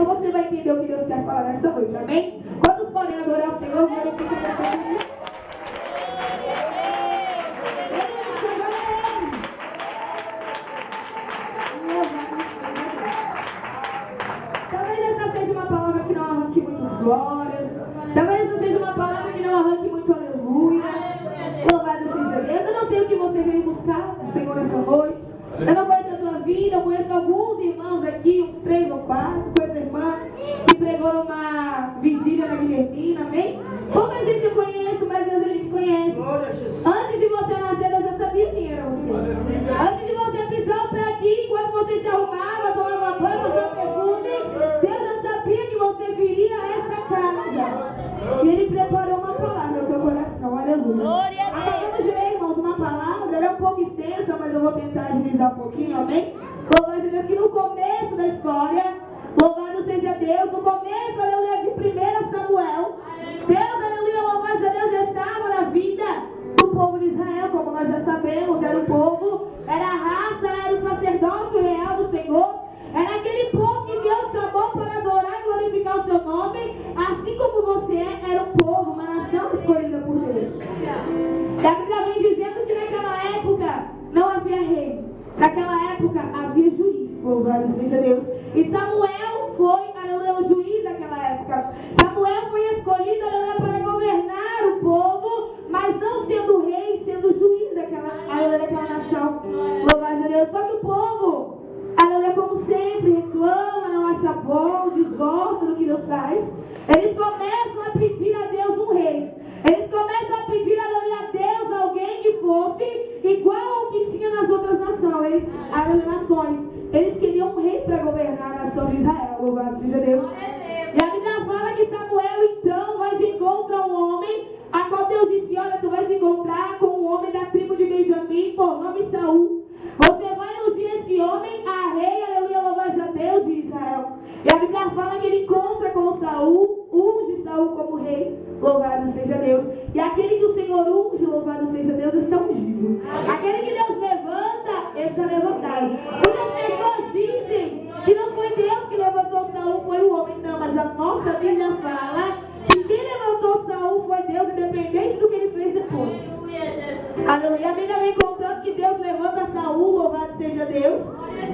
então você vai entender o que Deus quer falar nessa noite, amém? Quantos podem adorar o Senhor? Glorifiquem a Deus. Talvez essa seja uma palavra que não arranque muitas glórias. Talvez essa seja uma palavra que não arranque muito aleluia. Louvado seja Deus. Eu não sei o que você veio buscar do Senhor essa noite. Eu não conheço a tua vida. Eu conheço alguns irmãos aqui, uns 3 ou 4. Conheço a irmã que pregou numa vigília na Guilhermina, amém? Pouca gente eu conheço, mas Deus ele te conhece. Antes de você nascer, Deus já sabia quem era você. Antes de você pisar o pé aqui, enquanto você se arrumava, tomava banho, passava perfume, Deus já sabia que você viria a esta casa. E Ele preparou uma palavra no teu coração, aleluia. Acabamos de ler, irmãos, uma palavra, ela é um pouco extensa, mas eu vou tentar agilizar um pouquinho, amém? Louvado seja Deus que no começo da história, louvado seja Deus, no começo, aleluia, de 1 Samuel, Deus, aleluia, louvado seja Deus, já estava na vida do povo de Israel, como nós já sabemos, era o povo, era a raça, era o sacerdócio real do Senhor, era aquele povo que Deus chamou para adorar e glorificar o seu nome, assim como você era um povo, uma nação escolhida por Deus. E a Bíblia vem dizendo que naquela época não havia rei, naquela época havia juiz, louvado seja Deus. E Samuel foi, aleluia, o juiz daquela época. Samuel foi escolhido, aleluia, para governar o povo, mas não sendo rei, sendo juiz daquela nação. Louvado seja Deus. Só que o povo, aleluia, como sempre, reclama, não acha bom, desgosta do que Deus faz. Eles começam a pedir a Deus um rei. Eles começam a pedir, aleluia, a Deus alguém que fosse igual ao que tinha nas outras nações. Eles queriam um rei para governar a nação de Israel. Louvado seja Deus. E a Bíblia fala que Samuel então vai de encontro a um homem, a qual Deus disse: olha, tu vais se encontrar com um homem da tribo de Benjamim, por nome Saul. Você vai ungir esse homem a rei, aleluia, louvado a Deus de Israel. E a Bíblia fala que ele encontra com Saul, unge Saul como rei, louvado seja Deus. E aquele que o Senhor unge, louvado seja Deus, está ungido. Aquele que Deus levanta, está levantado. Muitas pessoas dizem que não foi Deus que levantou Saul, foi o homem. Não, mas a nossa Bíblia fala que quem levantou Saul foi Deus, independente do que ele fez depois. Aleluia. A Bíblia vem contando que Deus levanta Saul, louvado seja Deus,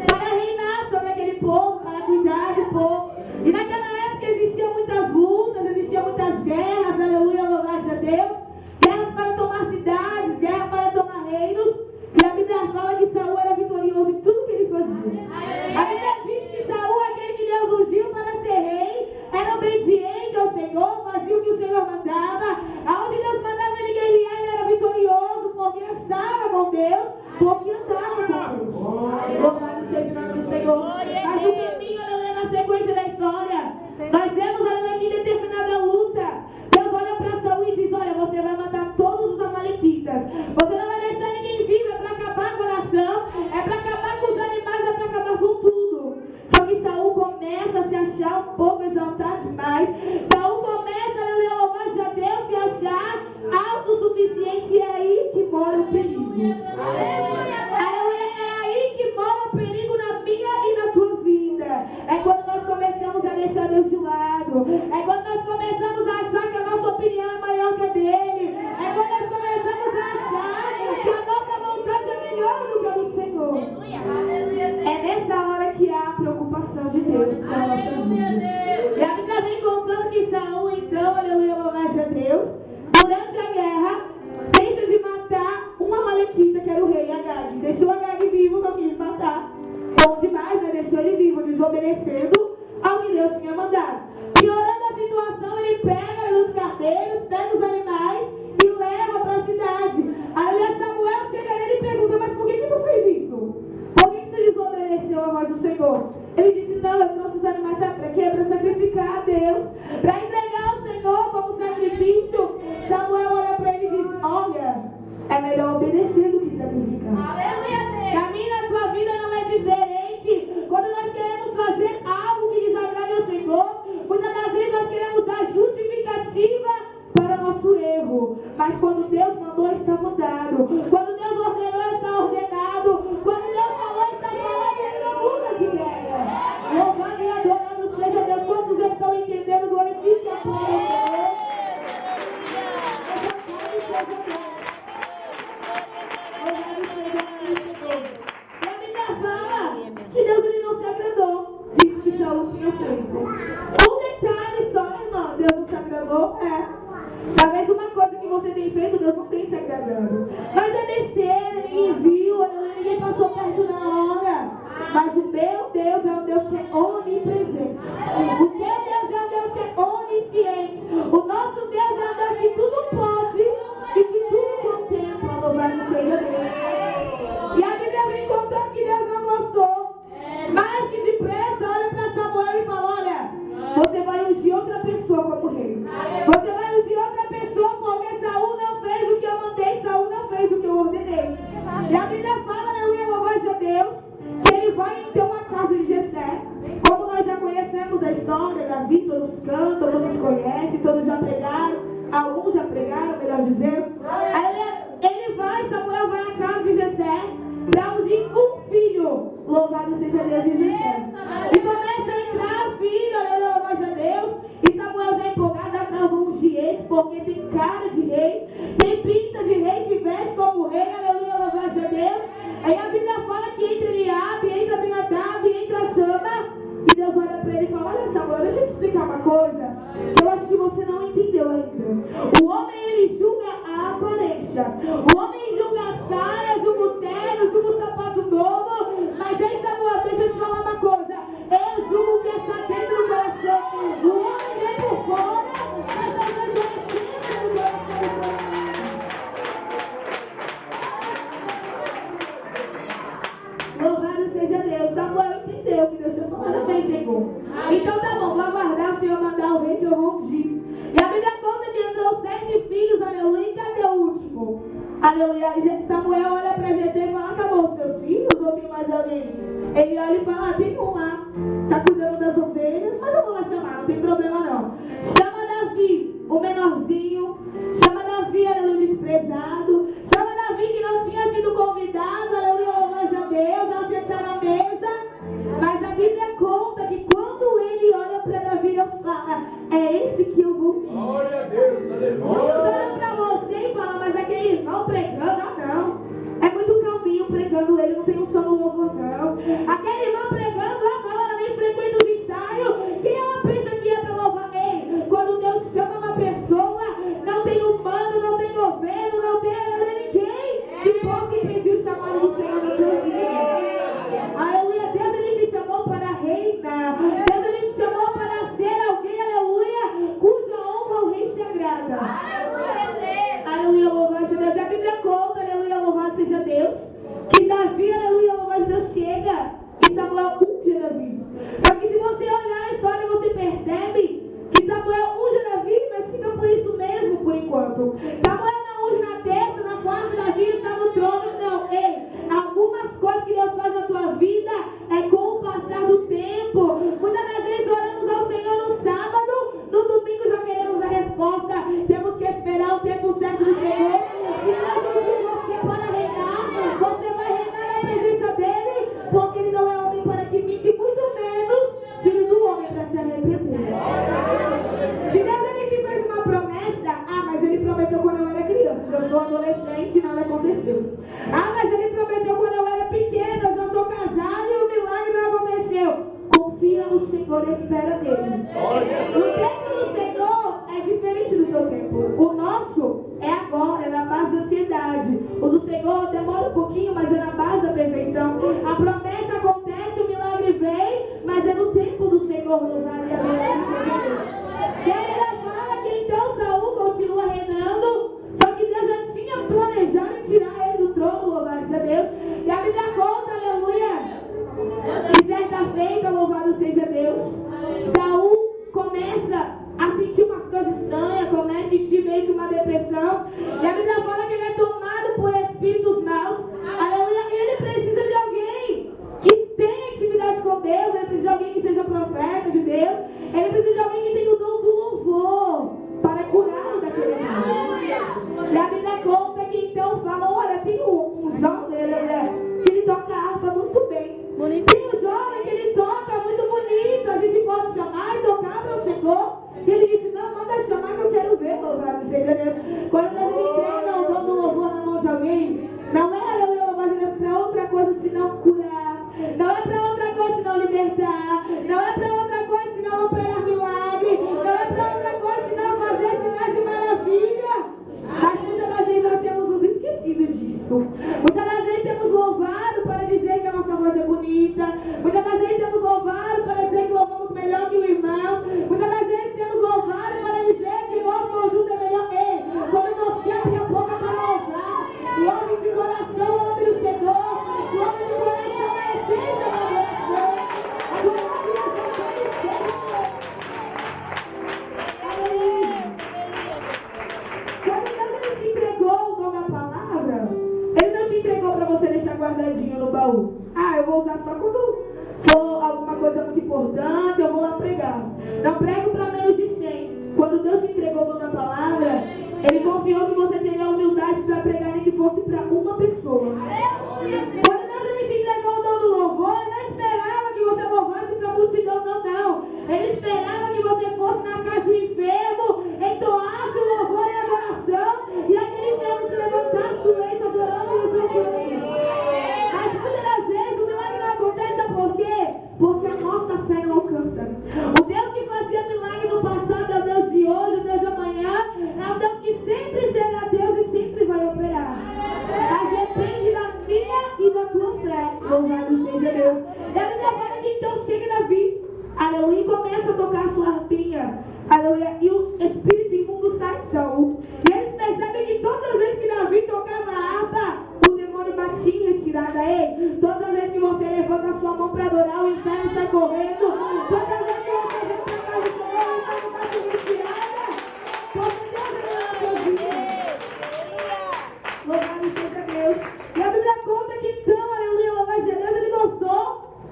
para reinar sobre aquele povo, para cuidar do povo. E naquela época existiam muitas lutas, existiam muitas guerras, aleluia, louvado seja Deus. Guerras para tomar cidades, guerra para tomar reinos. E a Bíblia fala que Saul era vitorioso em tudo que ele fazia. A Bíblia diz que Saul é aquele que Deus ungiu para ser rei, era obediente ao Senhor, fazia o que o Senhor mandava. Aonde Deus mandava ele guerrear, ele era vitorioso, porque estava com Deus, porque andava com Deus. Louvado seja o nome do Senhor. Mas no caminho, aleluia, na sequência da história, nós vemos, aleluia, que em determinada luta, Deus olha para Saul e diz: olha, você vai matar todos os amalequitas. Você não vai deixar ninguém vivo, é para acabar com a nação, é para acabar com os animais, é para acabar com tudo. Só que Saul começa a se achar um pouco exaltado demais. Saul começa, aleluia, louvar a Deus, se achar autossuficiente, e é aí que mora o perigo. Aleluia, é aí que mora o perigo na minha e na tua vida. É quando nós começamos a deixar Deus de lado. É quando nós começamos a achar que a nossa opinião é maior que a dele. É quando nós começamos a achar que a nossa vontade é melhor do que a do Senhor. É nessa hora que há a preocupação de Deus com a nossa vida. E a Bíblia vem contando que Saul, então, aleluia, louvado a Deus, durante a guerra, deixa de matar uma amalequita, que era o rei Agag. Deixou Agag vivo, não quis matar. Bom demais, né? Deixou ele vivo, desobedecendo ao que Deus tinha mandado. Piorando a situação, ele pega os carneiros, pega os animais e leva para a cidade. Aí Samuel chega nele e pergunta: mas por que tu fez isso? Por que tu desobedeceu a voz do Senhor? Ele disse: não, eu trouxe os animais, sabe para quê? Para sacrificar a Deus, para entregar ao Senhor como sacrifício. Samuel olha para ele e diz: olha, é melhor obedecer do que sacrificar. Caminho na sua vida não é diferente. Quando nós queremos fazer algo que desagrade ao Senhor, muitas das vezes nós queremos dar justificativa para nosso erro. Mas quando Deus mandou, está mandado. Quando Deus ordenou, está ordenado. Quando Deus falou, está falando. Ele não muda de ideia. Louvado e adorado seja Deus Saul tinha feito. Um detalhe só, irmão, Deus não se agradou? Talvez uma coisa que você tem feito, Deus não tem se agradando. Mas é besteira, ninguém viu, ninguém passou perto na hora. Mas o meu Deus é um Deus que é onipresente. O teu Deus é um Deus que é onisciente. O nosso Deus é um Deus que tudo pode e que tudo contempla. Louvado seja Deus. E a Bíblia vem contando que Deus não gostou. Mas que depressa olha para Samuel e fala: olha, você vai ungir outra pessoa como rei. Você vai ungir outra pessoa porque Saul não fez o que eu mandei, Saul não fez o que eu ordenei. E a Bíblia fala, aleluia, louvado a Deus, que ele vai então à casa de Jessé. Como nós já conhecemos a história, Davi, todos cantam, todos conhecem, todos já pregaram, alguns já pregaram, melhor dizer. Ele vai, Samuel vai à casa de Jessé para ungir um filho. Louvado seja Deus de Jessé. E começa a entrar filho, aleluia, louvado a Deus. E Samuel já empolgado: não, vamos ungir esse porque tem cara de rei, tem pinta de rei, se veste como rei, aleluia, louvado a Deus. Aí a Bíblia fala que entra Eliabe, entra Abinadab, entra Sama. E Deus olha para ele e fala: olha, Samuel, deixa eu te explicar uma coisa que eu acho que você não entendeu ainda. O homem, ele julga a aparência. O homem julga a saia, julga o terno, julga o sapato novo. Mas aí, Samuel, deixa eu te falar uma coisa. Eu julgo o que está dentro do coração. O homem vem por fora, mas às vezes é essência do coração. Louvado seja Deus. Samuel entendeu que Deus tinha falado bem, Senhor. Então tá bom, vou aguardar o Senhor mandar o rei que eu vou ungir. E a Bíblia conta que entrou 7 filhos, aleluia, e cadê o último? Aleluia. Samuel olha para Jessé e fala: acabou os teus filhos ou tem mais alguém? Ele olha e fala: tem um lá, tá cuidando das ovelhas, mas eu vou lá chamar, não tem problema não. Chama Davi, o menorzinho. Chama Davi, aleluia, desprezado. Chama Davi que não tinha sido convidado, aleluia, louvado a Deus, a sentar na mesa. Mas a Bíblia conta que quando ele olha para Davi, Deus fala: é esse que eu vou ungir. Glória a Deus, aleluia. Deus olha para você e fala: mas aquele irmão pregando, não. É muito calminho pregando, ele não tem um sono louvor, não. Aquele irmão pregando, não, ela nem frequenta os ensaios. Quem ela pensa que é para louvar? Ei, quando Deus chama uma pessoa, não tem humano, não tem governo, não tem ninguém que possa impedir o chamado do Senhor no teu dia. Aleluia, Deus, ele te chamou para reinar. Deus, ele te chamou para ser alguém, aleluia, cuja honra o rei se agrada. Aleluia, louvado seja Deus. A Bíblia conta, aleluia, louvado seja Deus, que Davi, aleluia, louvado seja Deus, chega e Samuel unge Davi. Só que se você olhar a história, você percebe que Samuel unge Davi, mas fica por isso mesmo por enquanto. Samuel não unge na terça, na quarta, Davi está no trono, não. Ei, algumas coisas que Deus faz na tua vida é com o passar do tempo. Muitas das vezes oramos ao Senhor no sábado, no domingo já queremos a resposta. Temos que esperar o tempo certo do Senhor. Se Deus diz você para reinar, você vai reinar na presença dele, porque ele não é homem para que fique, muito menos filho do homem para se arrepender. Se Deus ele te fez uma promessa, mas ele prometeu quando eu era criança, eu sou adolescente e nada aconteceu. Mas ele prometeu quando eu era pequena, eu já sou casada e o milagre não aconteceu. Confia no Senhor e espera nele. O tempo do Senhor é diferente do teu tempo. O nosso é agora, é na base da ansiedade. O do Senhor demora um pouquinho, mas é na base da perfeição. A promessa acontece, o milagre vem, mas é no tempo do Senhor. Louvado a Deus. E aí ela fala que então Saul continua reinando, só que Deus já tinha planejado em tirar ele do trono, louvado seja Deus. E a Bíblia conta, aleluia, que certa feita, louvado seja Deus, Saul começa a sentir umas coisas estranhas, começa a sentir meio que uma depressão. E a Bíblia fala que ele é tomado por espíritos maus, aleluia, e ele precisa de alguém que tenha intimidade com Deus, ele precisa de alguém que seja profeta de Deus, ele precisa de alguém que tenha o dom do louvor para curá-lo daquele mal. E a Bíblia conta que então fala: olha, tem um jovem, que ele toca a harpa muito bem. Tem um jovem que ele toca muito bonito, a gente pode chamar e tocar para o Senhor. E ele disse: não, manda chamar que eu quero ver, louvado seja Deus. Quando Deus ele entrega o dom do louvor Não prego para menos de 100. Quando Deus te entregou toda a palavra, Ele confiou que você teria a humildade para pregar nem que fosse para uma pessoa. Quando Deus te entregou o dom do louvor, Ele não esperava que você louvasse para a multidão, não. Ele esperava que você fosse na casa do enfermo, entoasse o louvor e a adoração, e aquele enfermo se levantasse do leito adorando e o Senhor. Mas muitas das vezes o milagre não acontece, sabe por quê? Porque a nossa fé não alcança. O Deus que fazia milagre no passado é o Deus de hoje, o Deus de amanhã, é o Deus que sempre será Deus e sempre vai operar. Mas depende da minha e da tua fé. Louvado seja Deus. E a Bíblia fala que então chega Davi, aleluia, e começa a tocar a sua harpinha, aleluia, e o espírito imundo sai de Saul. E eles percebem que todas as vezes que Davi tocava a harpa, o demônio batia em retirada. Ei, toda vez que você levanta a sua mão para adorar, o inferno sai correndo. Toda vez que você vem para a casa do Senhor, o inferno sai em retirada. Porque Deus é a sua vida. Louvado seja Deus. E a Bíblia conta que então, aleluia, louvado seja Deus, ele gostou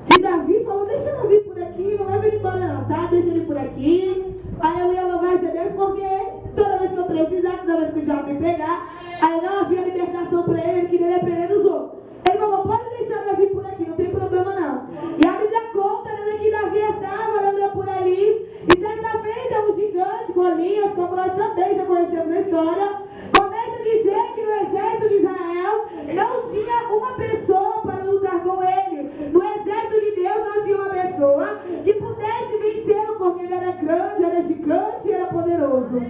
de Davi, falou, deixa Davi por aqui, não leva ele embora não, tá? Deixa ele por aqui. Aleluia, louvado seja Deus, porque toda vez que eu precisar, toda vez que o diabo me pegar, aí não havia libertação para ele, ele queria depender dos outros. Ele falou, pode deixar Davi por aqui, não tem problema não. E a Bíblia conta, aleluia, que Davi estava, aleluia, por ali, e certa feita um gigante, Golias, como nós também já conhecemos na história, começa a dizer que no exército de Israel não tinha uma pessoa para lutar com ele. No exército de Deus não tinha uma pessoa que pudesse vencê-lo, porque ele era grande, era gigante e era poderoso.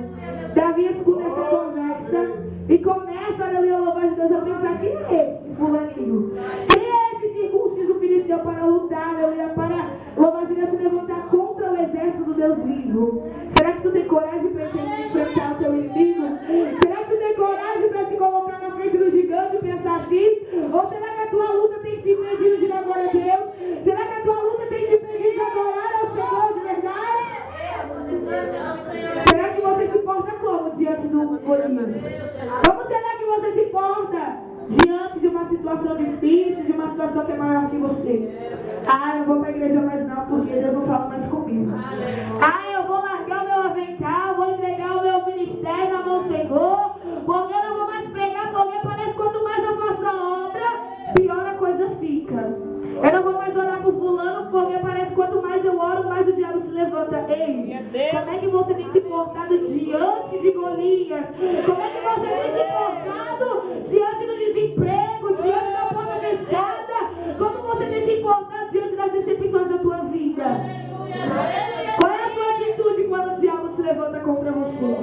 Davi escuta essa conversa e começa, aleluia, louvar de Deus, a pensar, quem é esse fulaninho? Quem é esse circunciso filisteu para lutar, aleluia, para louvar de Deus, se levantar contra o exército do Deus vivo? Será que tu tem coragem para enfrentar o teu inimigo? Será que tu tem coragem para se colocar na frente do gigante e pensar assim? Ou será que a tua luta tem te impedido de dar glória a Deus? Será que a tua luta tem te impedido de adorar ao Senhor de verdade? Será que você se porta como diante do Golias? Como será que você se porta diante de uma situação difícil, de uma situação que é maior que você? Ah, eu vou para a igreja mais não, porque Deus não fala mais comigo. Ah, eu vou largar o meu avental, vou entregar o meu ministério na mão do Senhor, porque eu não vou mais pregar, porque parece que quanto mais eu faço a obra, pior a coisa fica. Eu não vou mais orar por fulano, porque parece que quanto mais eu oro, mais o diabo se levanta. Ei, como é que você tem se portado diante de Golias? Como é que você tem se portado diante do desemprego, diante da porta fechada? Como você tem se portado diante das decepções da tua vida? Qual é a sua atitude quando o diabo se levanta contra você?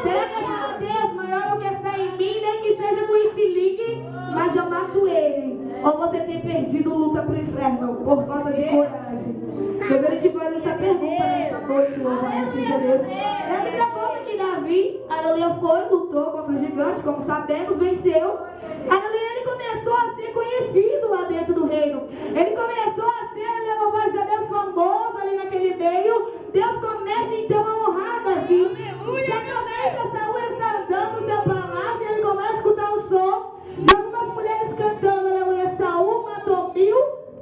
Será que é Deus maior do que está em mim, nem que seja com estilingue, mas eu mato ele? Ou você tem perdido luta para o inferno por falta de coragem? Eu quero te fazer essa pergunta nessa noite, louvado seja Deus. É a Bíblia conta que Davi, aleluia, foi, lutou contra o gigante, como sabemos, venceu. Aleluia, ele começou a ser conhecido lá dentro do reino. Ele começou a ser, aleluia, louvado seja Deus, famoso ali naquele meio. Deus começa então a honrar Davi. Certamente Saul está andando no seu palácio e ele começa a escutar o som de algumas mulheres cantando, aleluia, Saul matou 1000,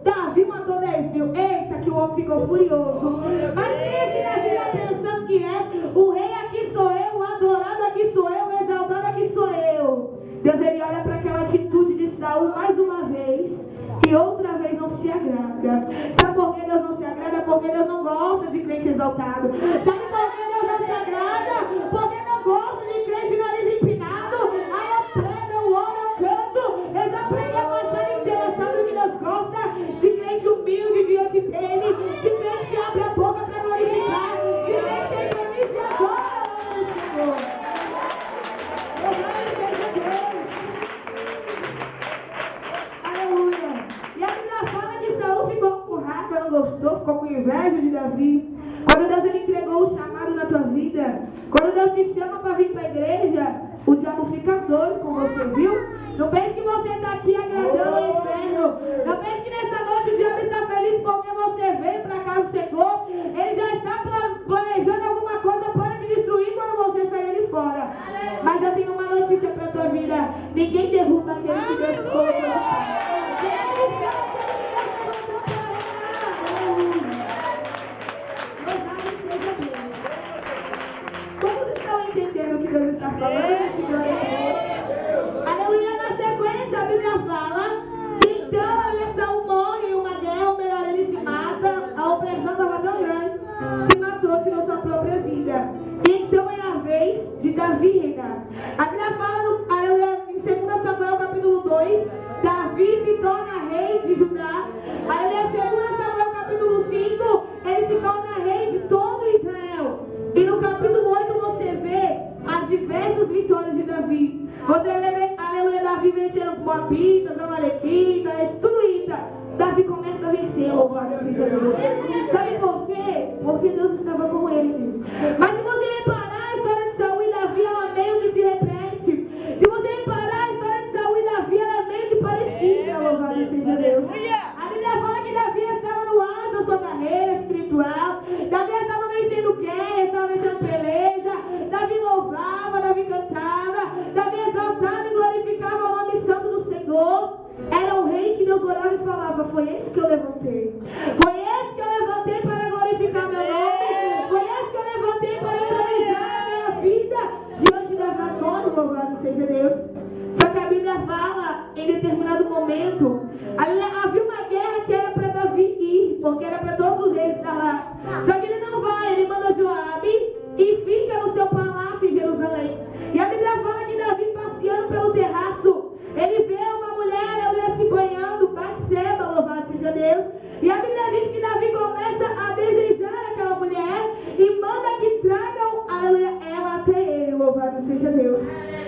Davi matou 10.000. Eita, que o homem ficou furioso. Mas quem esse Davi está pensando que é? O rei aqui sou eu, o adorado aqui sou eu, o exaltado aqui sou eu. Deus, ele olha para aquela atitude de Saul mais uma vez e outra vez não se agrada. Sabe por que Deus não se agrada? Porque Deus não gosta de crente exaltado. Sabe por que Deus não se agrada? Porque não gosta de crente nariz empinado. Aí eu prego, eu oro, eu canto. Eu já preguei a passagem inteira. Sabe o que Deus gosta? De crente humilde diante dele. De crente que abre a boca para glorificar. De crente que entra nisso e agora, Senhor. Louvado seja Deus. Aleluia. E a Bíblia fala que Saul ficou com raiva, não gostou, ficou com inveja de Davi. Quando Deus ele entregou o chamado na tua vida, quando Deus te chama para vir para a igreja, o diabo fica doido com você, viu? Não pense que você está aqui agradando o inferno. Não pense que nessa noite o diabo está feliz porque você veio para casa do Senhor. Ele já está planejando alguma coisa para te destruir quando você sair ali fora. Mas eu tenho uma notícia para a tua vida. Ninguém derruba aquele que Deus colocou. Louvado está falando. Aleluia, na sequência a Bíblia fala que então a Saul morre em uma guerra, ou melhor, ele se mata, a opressão estava tão grande, se matou, tirou sua própria vida. E então é a vez de Davi reinar. A Bíblia fala aleluia, em 2 Samuel capítulo 2, Davi se torna rei de Judá. Aleluia, 2 Samuel capítulo 5, ele se torna rei de todo Israel. E no capítulo 8 você vê as diversas vitórias de Davi. Você vê, aleluia, Davi vencendo os moabitas, amalequitas, tudo isso. Davi começa a vencer, louvado seja Deus. Sabe por quê? Porque Deus estava com ele. Mas se você reparar a história de Saul e Davi, ela meio que se repete. Se você reparar a história de Saul e Davi, ela é meio que parecida, louvado seja Deus. A Bíblia fala que Davi estava no auge da sua carreira espiritual. Davi estava vencendo guerra, estava vencendo peleja. Davi louvava, Davi cantava. Davi exaltava e glorificava o nome santo do Senhor. Era o rei que Deus orava e falava: foi esse que eu levantei. Foi esse que eu levantei para glorificar meu nome. Foi esse que eu levantei para eternizar a minha vida diante das nações, louvado seja Deus. Só que a Bíblia fala, em determinado momento, havia uma guerra que era para Davi ir, porque era para todos os reis estar lá. Só que ele não vai, ele manda Joabe e fica no seu palácio em Jerusalém. E a Bíblia fala que Davi, passeando pelo terraço, ele vê uma mulher, aleluia, se banhando, Batseba, louvado seja Deus. E a Bíblia diz que Davi começa a desejar aquela mulher e manda que tragam, aleluia, ela até ele, louvado seja Deus.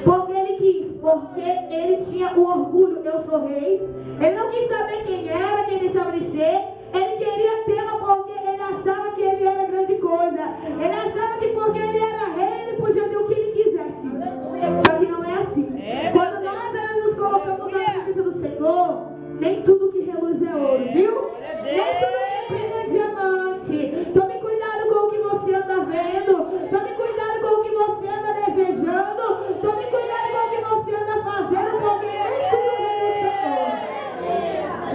Porque ele quis, porque ele tinha o orgulho, eu sou rei. Ele não quis saber quem era, quem deixava de ser. Ele queria tê-la porque ele achava que ele era grande coisa. Ele achava que porque ele era rei, ele podia ter o que ele quisesse. Só que não é assim. Quando nós nos colocamos na presença do Senhor, nem tudo que reluz é ouro, viu? Nem tudo que brilha é diamante. Tome cuidado com o que você anda vendo. Tome cuidado com o que você anda desejando. Tome cuidado com o que você anda fazendo, porque nem tudo vem do Senhor.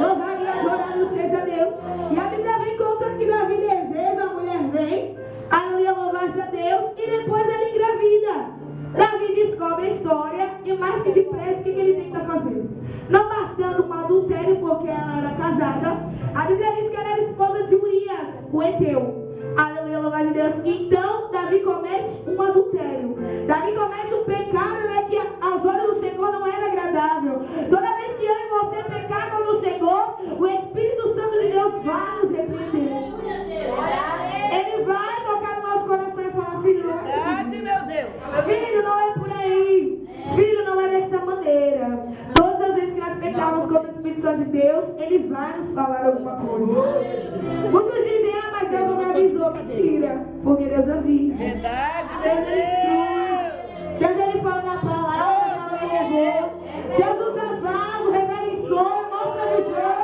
Louvado e adorado seja Deus. E a Bíblia vem contando que Davi deseja, a mulher vem, aleluia, louvado a Deus, e depois ele engravida. Davi descobre a história e mais que depressa o que ele tenta fazer? Não bastando um adultério porque ela era casada, a Bíblia diz que ela era esposa de Urias, o Eteu. Aleluia, louvado a Deus. Então Davi comete um adultério. Davi comete um pecado, né, que aos olhos do Senhor não era agradável. Toda vez que eu e você pecar contra o Senhor, o Espírito Santo de Deus vai nos repreender. Ele vai tocar no nosso coração e falar: filho, não é assim. Meu Deus. Filho, não é por aí. Filho, não é dessa maneira. Todas as vezes que nós pecamos contra o Espírito Santo de Deus, ele vai nos falar alguma coisa. Muitos dizem: ah, mas Deus não me avisou. Mentira, porque Deus avisa. Verdade, Deus ele instrui. Deus ele fala na palavra, não errou. Deus usa vaso, revela em sonho, mostra a visão.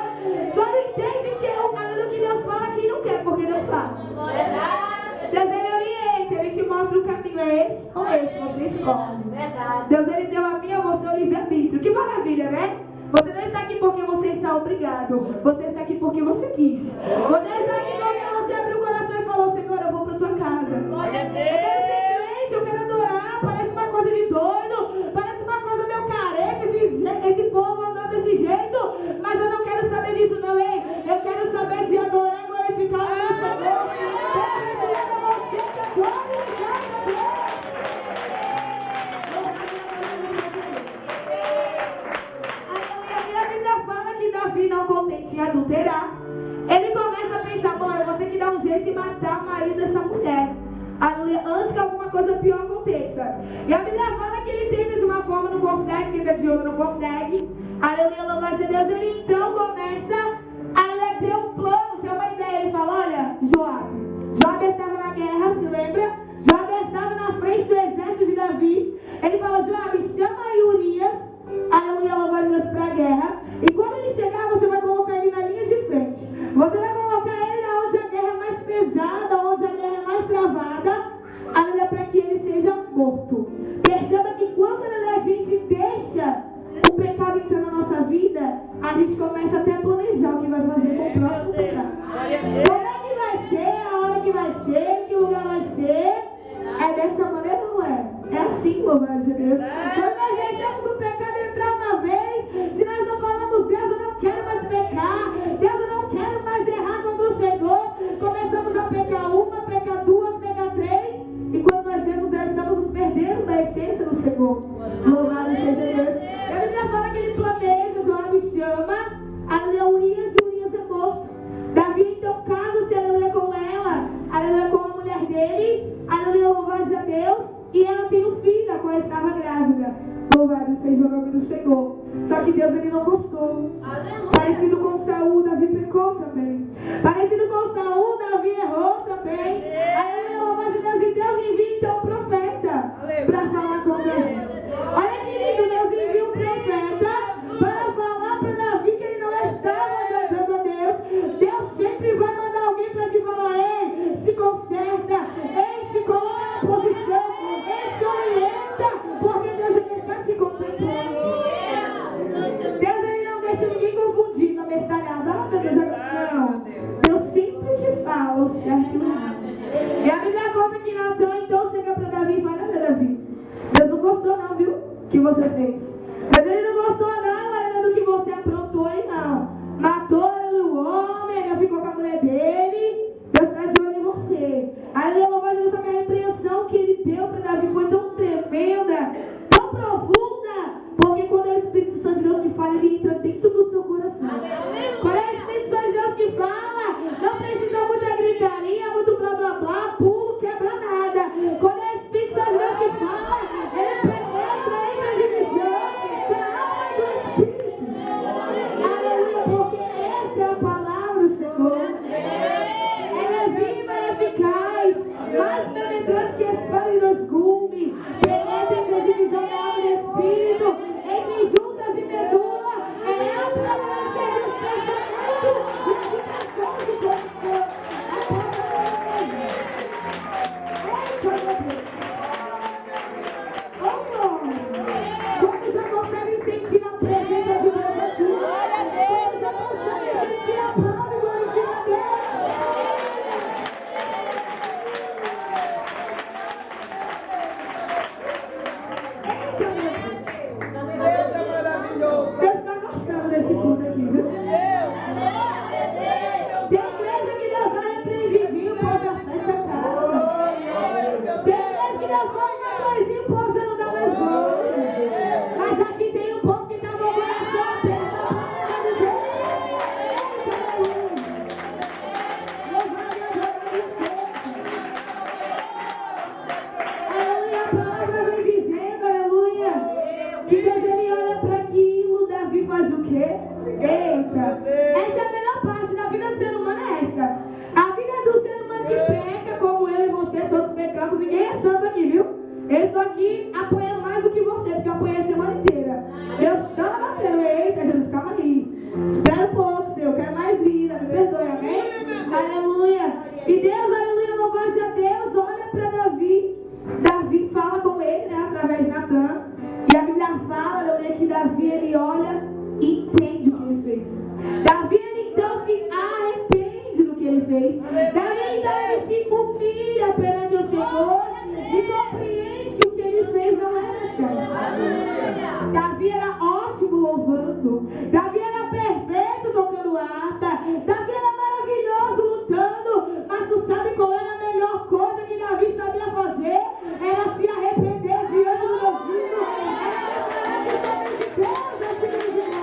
Só não entende que o que Deus fala quem não quer, porque Deus fala. Deus ele orienta, ele te mostra o caminho. É esse ou esse? Você escolhe. Deus ele deu a mim ou você o livre-arbítrio. Que maravilha, né? Você não está aqui porque você está obrigado. Você está aqui porque você quis. Você está aqui porque você abriu o coração e falou: Senhor, eu vou para a tua casa. Eu quero ser crente, eu quero adorar. Parece uma coisa de doido. Parece uma coisa meio careca. Esse povo andando desse jeito. Mas eu não quero saber disso não, hein? Eu quero saber de adorar e glorificar o meu Senhor. Você que adora e glorifica. Davi, não contente em adulterar, ele começa a pensar: bom, eu vou ter que dar um jeito de matar o marido dessa mulher, antes que alguma coisa pior aconteça. E a Bíblia fala que ele tenta de uma forma, não consegue, tenta de outra, não consegue. Aleluia, louvado seja Deus. Ele então começa a ter um plano, ter uma ideia. Ele fala: olha, Joabe estava na guerra, se lembra? Joabe estava na frente do exército de Davi. Ele fala: Joabe, chama aí Urias, aleluia, louvado Deus, para a guerra. E quando ele chegar, você vai colocar ele na linha de frente. Você vai colocar ele onde a guerra é mais pesada, onde a guerra é mais travada, aleluia, para que ele seja morto. Perceba que quando a gente deixa o pecado entrar na nossa vida, a gente começa até a planejar o que vai fazer com o próximo pecado. Como é que vai ser, a hora que vai ser, que lugar vai ser. É dessa maneira ou não é? É assim louvado seja Deus. Quando nós deixamos o pecado entrar uma vez, se nós não falamos, Deus, eu não quero mais pecar, Deus, eu não quero mais errar contra o Senhor, começamos a pecar uma, pecar duas, pecar três, e quando nós vemos, nós estamos nos perdendo da essência do Senhor. Louvado seja Deus. E a Bíblia fala que ele planeja, Joabe chama, aleluia, Urias, e Urias é morto. Davi então casa-se, aleluia, com ela, aleluia, com a mulher dele, aleluia, louvado seja Deus, e ela tem um filho, a qual estava grávida. Louvado seja o nome do Senhor. Só que Deus ele não gostou. Aleluia. Parecido com Saul, Davi pecou também. Parecido com Saul, Davi errou também. Aleluia, louvado seja Deus, e Deus envia então um profeta para falar com Davi. Olha que lindo, Deus envia um profeta para falar para Davi que ele não estava agradando a Deus. Deus sempre vai mandar alguém para te falar: ei, se conserta, ei, se coloca na posição, ei, se orienta, porque Deus ele está se contemplando. Deus ele não deixa ninguém confundir na bestalhada. Ah, Deus, não. Deus sempre te fala o certo e o errado. E a Bíblia conta que Natan então chega para Davi e fala: olha, Davi, Deus não gostou não, viu, que você fez. Mas ele não gostou não, ainda do que você aprontou aí não. Matou o homem, ainda ficou com a mulher dele. Deus está de olho em você. Aí ele louvou a Deus, só que a repreensão que ele deu para Davi foi tão tremenda, tão profunda, porque quando é o Espírito Santo de Deus que fala, ele entra dentro do seu coração. Quando é o Espírito Santo de Deus que fala, não precisa muita gritaria, muito blá blá blá, pulo, quebra nada. Quando é o Espírito Santo de Deus que fala, ele penetra em a divisão da alma e do Espírito. Aleluia, porque essa é a palavra do Senhor. Ela é viva e eficaz, mais penetrante que a espada e dos gumes, penetra entre a divisão da alma e do Espírito, entre juntas e medula, ela atravessa os pensamentos e as intenções do coração. Quantos já conseguem sentir a presença de Deus aqui? Quantos já conseguem sentir a palavra e glorificar a Deus? Deus está gostando desse culto aqui, viu? Tem igreja que Deus vai repreendidinho, o povo já fecha a casa. Tem igreja que Deus vai na coisinha, o povo já não dá mais glória. Mas aqui tem um povo que está com o coração aberto a palavra de Deus. Aleluia, a palavra vem dizendo, aleluia, que Deus ele olha para aquilo, Davi faz o quê? Eita, essa é a melhor parte da vida do ser humano, é essa. A vida do ser humano que peca, como eu e você, todos pecamos, ninguém é santo aqui, viu? Eu estou aqui apoiando mais do que você, porque eu apoiei a semana inteira. Deus chama batendo, eita, Jesus, calma aí. Espera um pouco, Senhor, eu quero mais vida, me perdoe, amém? Aleluia. E Deus, aleluia, louvado seja Deus, olha para Davi. Davi fala com ele, né, através de Natan. E a Bíblia fala, aleluia, que Davi, ele olha e entende o que ele fez. Davi, ele então se arrepende do que ele fez. Davi, então, ele se humilha perante o Senhor e compreende que o que ele fez não era certo. Davi era ótimo louvando. Davi era perfeito tocando harpa. Davi era maravilhoso lutando. Mas tu sabe qual era a melhor coisa que Davi sabia fazer? Era se arrepender diante do meu filho. Era declarar que somente Deus é filho de Deus.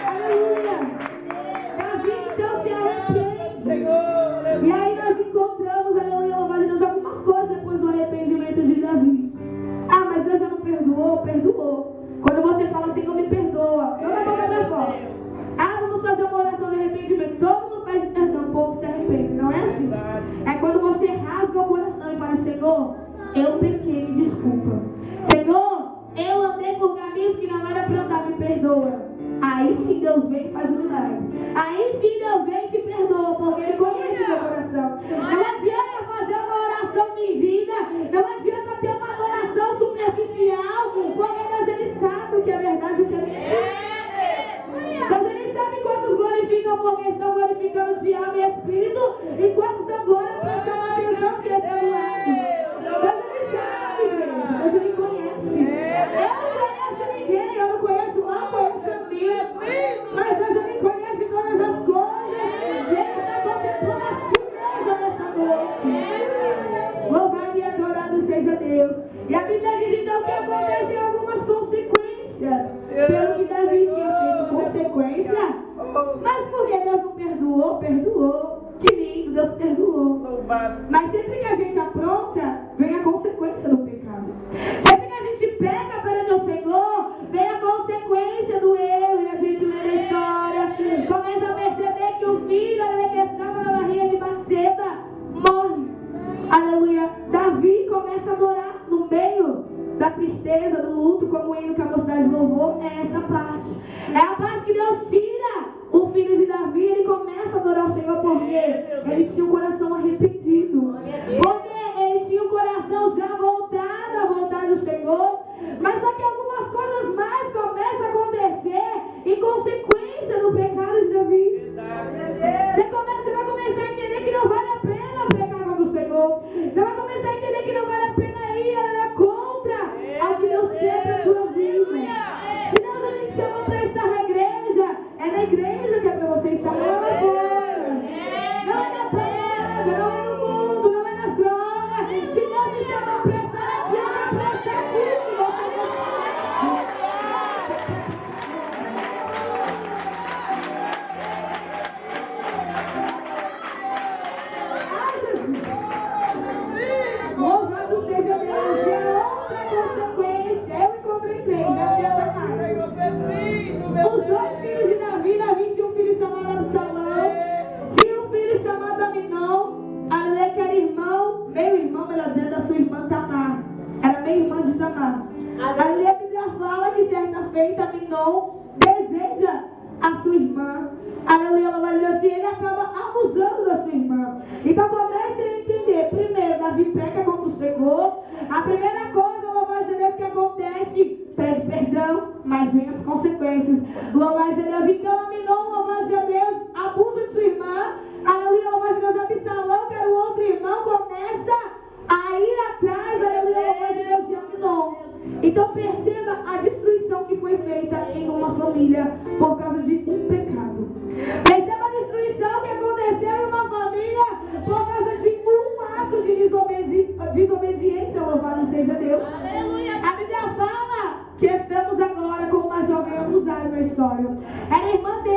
Aleluia. Davi então se arrepende. E aí nós encontramos, aleluia, louvado a Deus, algumas coisas depois do arrependimento de Davi. Ah, mas Deus já não perdoou? Perdoou. Quando você fala, Senhor, me perdoa, não dá boca pra fora. Ah, vamos fazer uma oração de arrependimento. Todo mundo pede perdão, o povo se arrepende. Não é assim. É quando você rasga o coração e fala, Senhor, eu pequei, me desculpa. Senhor, eu andei por caminhos que não era pra andar, me perdoa. Aí sim Deus vem e faz um milagre. Aí sim Deus vem e te perdoa, porque Ele conhece o meu coração. Não adianta fazer uma oração fingida, não adianta ter uma adoração superficial, porque Deus Ele sabe o que é verdade e o que é mentira. Deus Ele sabe quantos glorificam glorificam porque estão glorificando de alma e espírito, enquanto dão glória para chamar a atenção de quem está do lado. Deus ele sabe, igreja. Deus ele conhece. Eu não conheço ninguém, eu não conheço mal, conheço a mim. Mas Deus ele conhece todas as coisas. E ele está contemplando a sua igreja nessa noite. Louvado e adorado seja Deus. E a Bíblia diz então que acontecem algumas consequências pelo que Davi tinha feito consequência. Mas por que Deus não perdoou? Perdoou. Que lindo, Deus perdoou. Mas sempre que a gente apronta, vem a consequência do pecado. Sempre que a gente peca perante o Senhor, vem a consequência do erro. E a gente lê a história, começa a perceber que o filho que estava na barriga de Batseba morre. Aleluia. Davi começa a morar no meio da tristeza, do luto, como o hino que a mocidade louvou. É essa parte. É a parte que Deus tira o filho de Davi. Ele começa a adorar o Senhor porque ele tinha um coração arrependido. Porque ele tinha um coração já voltado à vontade do Senhor. Mas só que algumas coisas mais começam a acontecer em consequência do pecado de Davi. Você vai começar a entender que não vale a pena pecar contra o Senhor. Você vai começar a entender que não vale a pena ir contra a que Deus quer para a tua vida. Se Deus ele te chama para estar na igreja, é na igreja que é para você estar, não é lá fora. Não é na terra, não é no mundo, não é nas drogas. Se Deus te chama para estar aqui, é para estar aqui. Louvado seja Deus. E a outra consequência, eu encontrei três, os dois filhos de Davi. Davi tinha um filho chamado Absalão, tinha um filho chamado Aminon, aleluia, que era irmão, meio irmão, melhor dizendo, da sua irmã Tamar. Era meio irmã de Tamar. Aleluia, a Bíblia fala que certa feita Aminon deseja a sua irmã. Aleluia, e ele acaba abusando da sua irmã. Então comece a entender. Primeiro, Davi peca contra o Senhor. A primeira coisa, louvado seja Deus, que acontece, pede perdão, mas vem as consequências. Louvado seja Deus. Então Aminon, louvado seja Deus, abusa de sua irmã. Aleluia, louvado seja Deus. Absalão, que era o outro irmão, começa a ir atrás, aleluia, louvado seja Deus, de Aminon. Então perceba a destruição que foi feita em uma família por causa de um pecado. Perceba a destruição que aconteceu em uma família por causa de um ato de desobediência. Louvado seja Deus. Aleluia. A Bíblia fala que estamos agora com uma jovem abusada na história. Era irmã dele.